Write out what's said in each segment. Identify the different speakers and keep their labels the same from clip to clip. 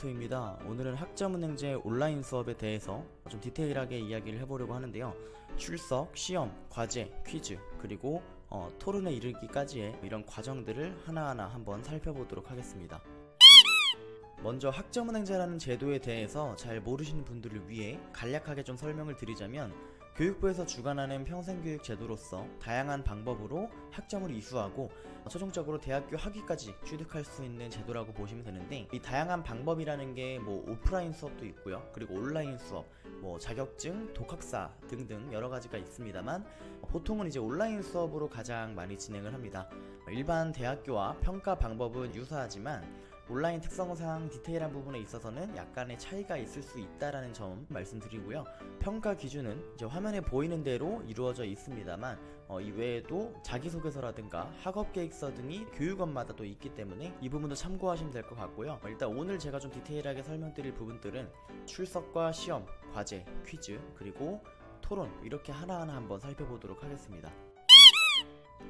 Speaker 1: 멘토입니다. 오늘은 학점은행제 온라인 수업에 대해서 좀 디테일하게 이야기를 해보려고 하는데요. 출석, 시험, 과제, 퀴즈, 그리고 토론에 이르기까지의 이런 과정들을 하나하나 한번 살펴보도록 하겠습니다. 먼저 학점은행제라는 제도에 대해서 잘 모르시는 분들을 위해 간략하게 좀 설명을 드리자면, 교육부에서 주관하는 평생교육 제도로서 다양한 방법으로 학점을 이수하고 최종적으로 대학교 학위까지 취득할 수 있는 제도라고 보시면 되는데, 이 다양한 방법이라는 게 오프라인 수업도 있고요, 그리고 온라인 수업, 자격증, 독학사 등등 여러 가지가 있습니다만, 보통은 이제 온라인 수업으로 가장 많이 진행을 합니다. 일반 대학교와 평가 방법은 유사하지만 온라인 특성상 디테일한 부분에 있어서는 약간의 차이가 있을 수 있다라는 점 말씀드리고요. 평가 기준은 이제 화면에 보이는 대로 이루어져 있습니다만, 이 외에도 자기소개서라든가 학업계획서 등이 교육원마다 또 있기 때문에 이 부분도 참고하시면 될 것 같고요. 일단 오늘 제가 좀 디테일하게 설명드릴 부분들은 출석과 시험, 과제, 퀴즈, 그리고 토론, 이렇게 하나하나 한번 살펴보도록 하겠습니다.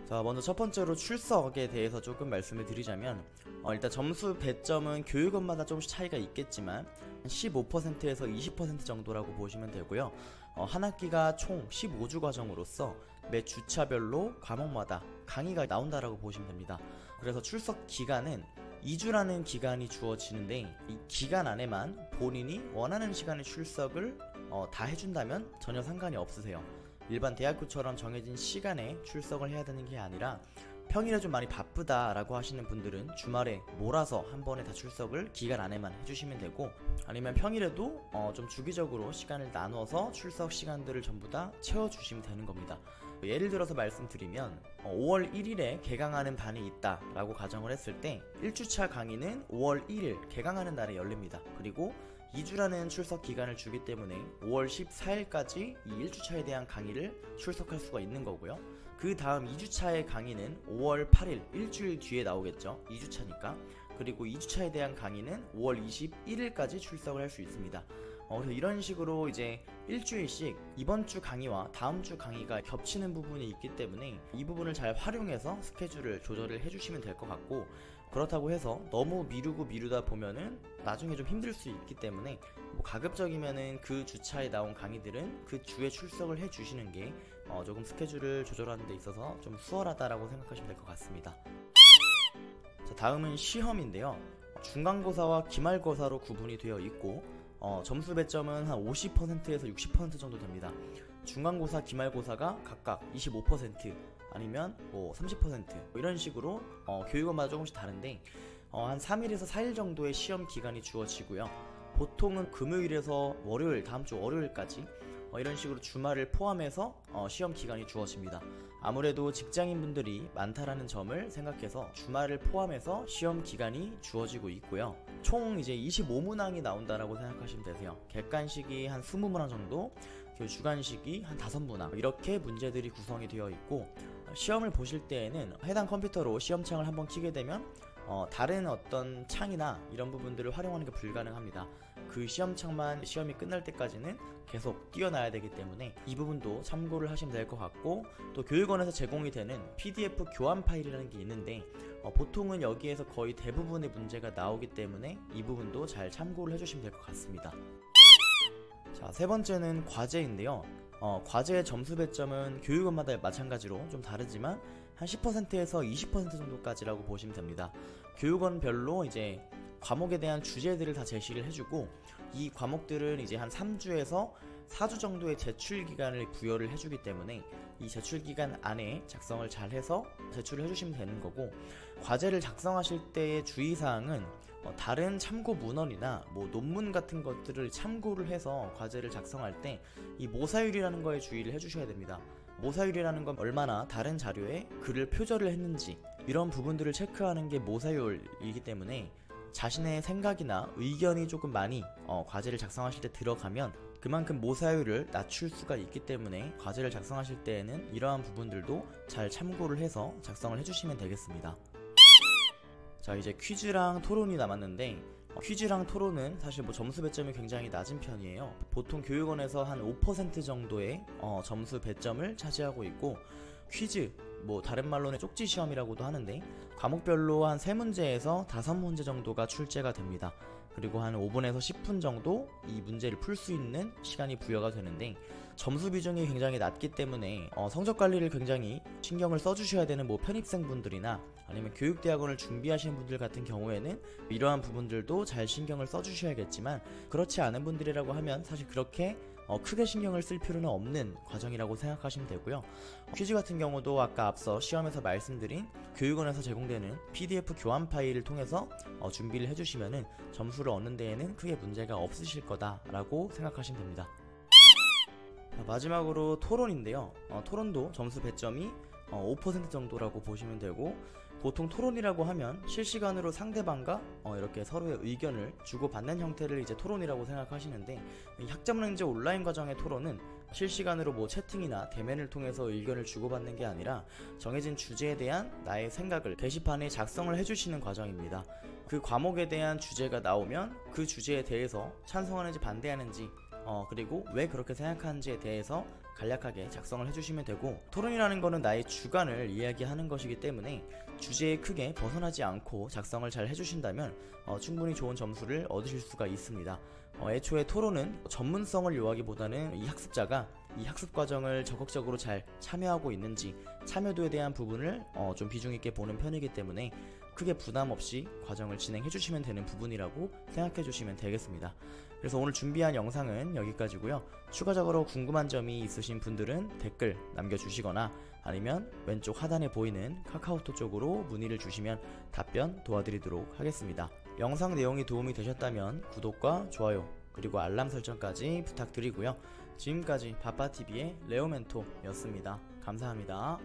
Speaker 1: 자, 먼저 첫 번째로 출석에 대해서 조금 말씀을 드리자면, 일단 점수 배점은 교육원마다 조금씩 차이가 있겠지만 15%에서 20% 정도라고 보시면 되고요. 한 학기가 총 15주 과정으로서 매 주차별로 과목마다 강의가 나온다라고 보시면 됩니다. 그래서 출석 기간은 2주라는 기간이 주어지는데, 이 기간 안에만 본인이 원하는 시간에 출석을 다 해준다면 전혀 상관이 없으세요. 일반 대학교처럼 정해진 시간에 출석을 해야 되는 게 아니라, 평일에 좀 많이 바쁘다라고 하시는 분들은 주말에 몰아서 한 번에 다 출석을 기간 안에만 해주시면 되고, 아니면 평일에도 좀 주기적으로 시간을 나눠서 출석 시간들을 전부 다 채워주시면 되는 겁니다. 예를 들어서 말씀드리면 5월 1일에 개강하는 반이 있다라고 가정을 했을 때, 1주차 강의는 5월 1일 개강하는 날에 열립니다. 그리고 2주라는 출석 기간을 주기 때문에 5월 14일까지 이 1주차에 대한 강의를 출석할 수가 있는 거고요. 그 다음 2주차의 강의는 5월 8일, 일주일 뒤에 나오겠죠. 2주차니까. 그리고 2주차에 대한 강의는 5월 21일까지 출석을 할 수 있습니다. 그래서 이런 식으로 이제 일주일씩 이번 주 강의와 다음 주 강의가 겹치는 부분이 있기 때문에 이 부분을 잘 활용해서 스케줄을 조절을 해주시면 될 것 같고, 그렇다고 해서 너무 미루다 보면은 나중에 좀 힘들 수 있기 때문에 가급적이면은 그 주차에 나온 강의들은 그 주에 출석을 해주시는 게 조금 스케줄을 조절하는 데 있어서 좀 수월하다라고 생각하시면 될 것 같습니다. 자, 다음은 시험인데요. 중간고사와 기말고사로 구분이 되어 있고, 점수 배점은 한 50%에서 60% 정도 됩니다. 중간고사, 기말고사가 각각 25%, 아니면 30% 이런 식으로 교육원마다 조금씩 다른데, 한 3일에서 4일 정도의 시험 기간이 주어지고요. 보통은 금요일에서 월요일, 다음 주 월요일까지 이런 식으로 주말을 포함해서 시험 기간이 주어집니다. 아무래도 직장인분들이 많다라는 점을 생각해서 주말을 포함해서 시험 기간이 주어지고 있고요. 총 이제 25문항이 나온다라고 생각하시면 되세요. 객관식이 한 20문항 정도, 주관식이 한 5문항, 이렇게 문제들이 구성이 되어 있고, 시험을 보실 때에는 해당 컴퓨터로 시험창을 한번 켜게 되면 다른 어떤 창이나 이런 부분들을 활용하는 게 불가능합니다. 그 시험창만 시험이 끝날 때까지는 계속 띄워놔야 되기 때문에 이 부분도 참고를 하시면 될 것 같고, 또 교육원에서 제공이 되는 PDF 교환 파일이라는 게 있는데, 보통은 여기에서 거의 대부분의 문제가 나오기 때문에 이 부분도 잘 참고를 해주시면 될 것 같습니다. 자, 세 번째는 과제인데요. 과제의 점수 배점은 교육원마다 마찬가지로 좀 다르지만 한 10%에서 20% 정도까지라고 보시면 됩니다. 교육원별로 이제 과목에 대한 주제들을 다 제시를 해주고, 이 과목들은 이제 한 3주에서 4주 정도의 제출 기간을 부여를 해주기 때문에 이 제출 기간 안에 작성을 잘 해서 제출을 해주시면 되는 거고, 과제를 작성하실 때의 주의사항은 다른 참고 문헌이나 논문 같은 것들을 참고를 해서 과제를 작성할 때 이 모사율이라는 거에 주의를 해주셔야 됩니다. 모사율이라는 건 얼마나 다른 자료에 글을 표절을 했는지, 이런 부분들을 체크하는 게 모사율이기 때문에 자신의 생각이나 의견이 조금 많이 과제를 작성하실 때 들어가면 그만큼 모사율을 낮출 수가 있기 때문에 과제를 작성하실 때에는 이러한 부분들도 잘 참고를 해서 작성을 해주시면 되겠습니다. 자, 이제 퀴즈랑 토론이 남았는데, 퀴즈랑 토론은 사실 점수 배점이 굉장히 낮은 편이에요. 보통 교육원에서 한 5% 정도의 점수 배점을 차지하고 있고, 퀴즈, 다른 말로는 쪽지 시험이라고도 하는데, 과목별로 한 3문제에서 5문제 정도가 출제가 됩니다. 그리고 한 5분에서 10분 정도 이 문제를 풀 수 있는 시간이 부여가 되는데, 점수 비중이 굉장히 낮기 때문에 성적 관리를 굉장히 신경을 써주셔야 되는 뭐 편입생 분들이나 아니면 교육대학원을 준비하시는 분들 같은 경우에는 이러한 부분들도 잘 신경을 써주셔야겠지만, 그렇지 않은 분들이라고 하면 사실 그렇게 크게 신경을 쓸 필요는 없는 과정이라고 생각하시면 되고요. 퀴즈 같은 경우도 아까 앞서 시험에서 말씀드린 교육원에서 제공되는 PDF 교환 파일을 통해서 준비를 해주시면은 점수를 얻는 데에는 크게 문제가 없으실 거다라고 생각하시면 됩니다. 마지막으로 토론인데요. 토론도 점수 배점이 5% 정도라고 보시면 되고, 보통 토론이라고 하면 실시간으로 상대방과 이렇게 서로의 의견을 주고받는 형태를 이제 토론이라고 생각하시는데, 이 학점은행제 온라인 과정의 토론은 실시간으로 뭐 채팅이나 대면을 통해서 의견을 주고받는 게 아니라 정해진 주제에 대한 나의 생각을 게시판에 작성을 해주시는 과정입니다. 그 과목에 대한 주제가 나오면 그 주제에 대해서 찬성하는지 반대하는지 그리고 왜 그렇게 생각하는지에 대해서 간략하게 작성을 해주시면 되고, 토론이라는 거는 나의 주관을 이야기하는 것이기 때문에 주제에 크게 벗어나지 않고 작성을 잘 해주신다면 충분히 좋은 점수를 얻으실 수가 있습니다. 애초에 토론은 전문성을 요하기보다는 이 학습자가 이 학습 과정을 적극적으로 잘 참여하고 있는지, 참여도에 대한 부분을 좀 비중 있게 보는 편이기 때문에 크게 부담 없이 과정을 진행해 주시면 되는 부분이라고 생각해 주시면 되겠습니다. 그래서 오늘 준비한 영상은 여기까지고요. 추가적으로 궁금한 점이 있으신 분들은 댓글 남겨주시거나 아니면 왼쪽 하단에 보이는 카카오톡 쪽으로 문의를 주시면 답변 도와드리도록 하겠습니다. 영상 내용이 도움이 되셨다면 구독과 좋아요 그리고 알람 설정까지 부탁드리고요. 지금까지 바빠TV의 레오멘토였습니다. 감사합니다.